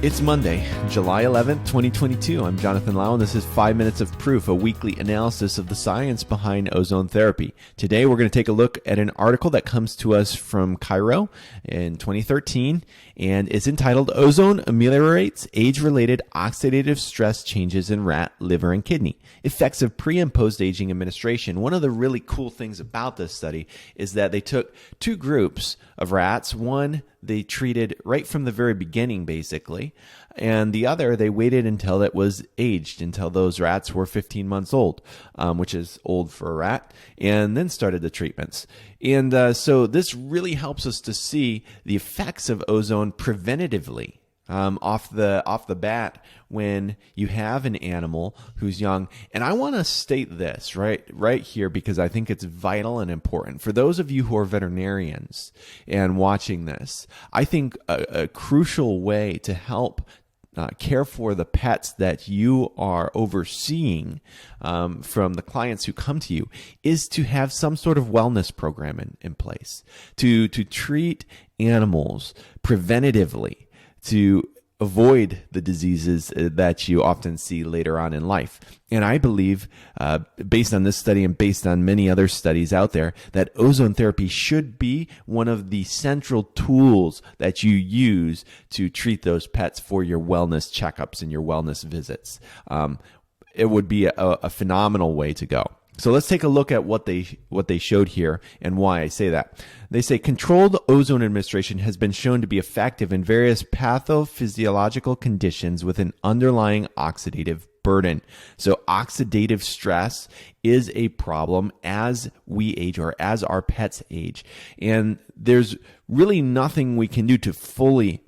It's Monday, July 11th, 2022. I'm Jonathan Lau, and this is 5 Minutes of Proof, a weekly analysis of the science behind ozone therapy. Today, we're going to take a look at an article that comes to us from Cairo in 2013, and it's entitled Ozone Ameliorates Age-Related Oxidative Stress Changes in Rat, Liver, and Kidney. Effects of Pre- and Post-Aging Administration. One of the really cool things about this study is that they took two groups of rats. One they treated right from the very beginning, basically, and the other they waited until it was aged, until those rats were 15 months old, which is old for a rat, and then started the treatments. And so this really helps us to see the effects of ozone preventatively. Off the bat when you have an animal who's young. And I want to state this right here because I think it's vital and important. For those of you who are veterinarians and watching this, I think a crucial way to help care for the pets that you are overseeing from the clients who come to you is to have some sort of wellness program in place to treat animals preventatively, to avoid the diseases that you often see later on in life. And I believe, based on this study and based on many other studies out there, that ozone therapy should be one of the central tools that you use to treat those pets for your wellness checkups and your wellness visits. It would be a phenomenal way to go. So let's take a look at what they showed here and why I say that. They say controlled ozone administration has been shown to be effective in various pathophysiological conditions with an underlying oxidative burden. So oxidative stress is a problem as we age or as our pets age. And there's really nothing we can do to fully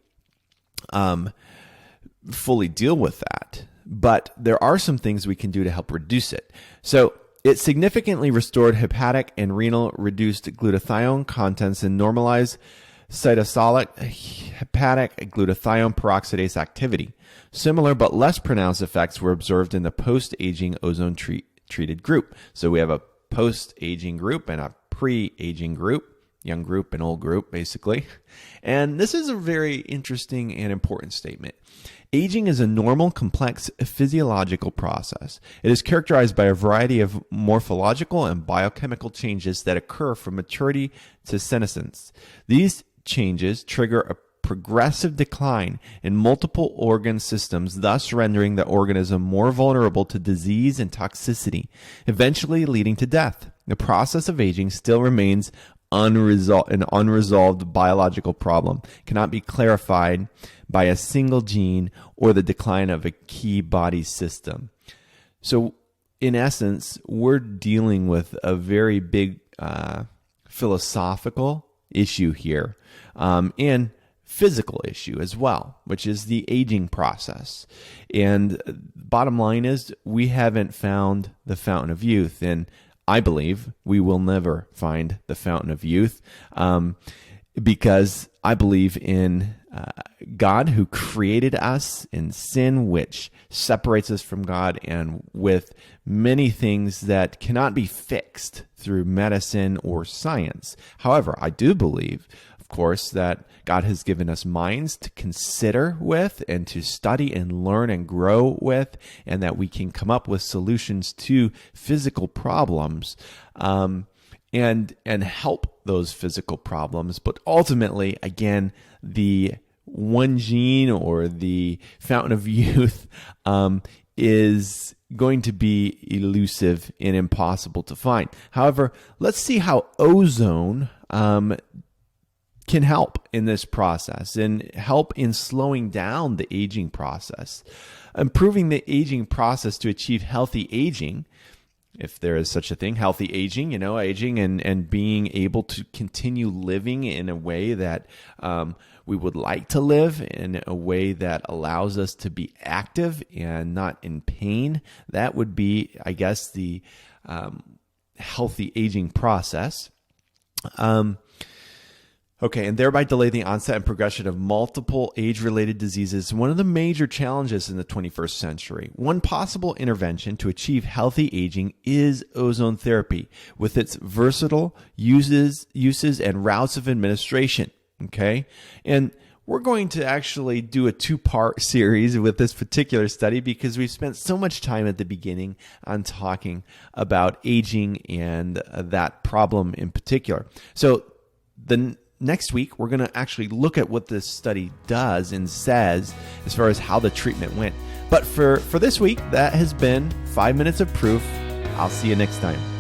deal with that. But there are some things we can do to help reduce it. So it significantly restored hepatic and renal reduced glutathione contents and normalized cytosolic hepatic glutathione peroxidase activity. Similar but less pronounced effects were observed in the post-aging ozone treated group. So we have a post-aging group and a pre-aging group, young group and old group, basically. And this is a very interesting and important statement. Aging is a normal, complex physiological process. It is characterized by a variety of morphological and biochemical changes that occur from maturity to senescence. These changes trigger a progressive decline in multiple organ systems, thus rendering the organism more vulnerable to disease and toxicity, eventually leading to death. The process of aging still remains an unresolved biological problem, cannot be clarified by a single gene or the decline of a key body system. So in essence, we're dealing with a very big philosophical issue here and physical issue as well, which is the aging process. And bottom line is we haven't found the fountain of youth, and I believe we will never find the fountain of youth because I believe in God who created us, in sin which separates us from God, and with many things that cannot be fixed through medicine or science. However, I do believe, of course, that God has given us minds to consider with and to study and learn and grow with, and that we can come up with solutions to physical problems and help those physical problems. But ultimately, again, the one gene or the fountain of youth is going to be elusive and impossible to find. However, let's see how ozone can help in this process and help in slowing down the aging process. Improving the aging process to achieve healthy aging, if there is such a thing, healthy aging, aging and being able to continue living in a way that we would like to live, in a way that allows us to be active and not in pain. That would be, I guess, the healthy aging process. Okay, and thereby delay the onset and progression of multiple age-related diseases, one of the major challenges in the 21st century. One possible intervention to achieve healthy aging is ozone therapy, with its versatile uses and routes of administration. Okay, and we're going to actually do a two-part series with this particular study because we've spent so much time at the beginning on talking about aging and that problem in particular. So next week, we're going to actually look at what this study does and says as far as how the treatment went. But for this week, that has been 5 minutes of proof. I'll see you next time.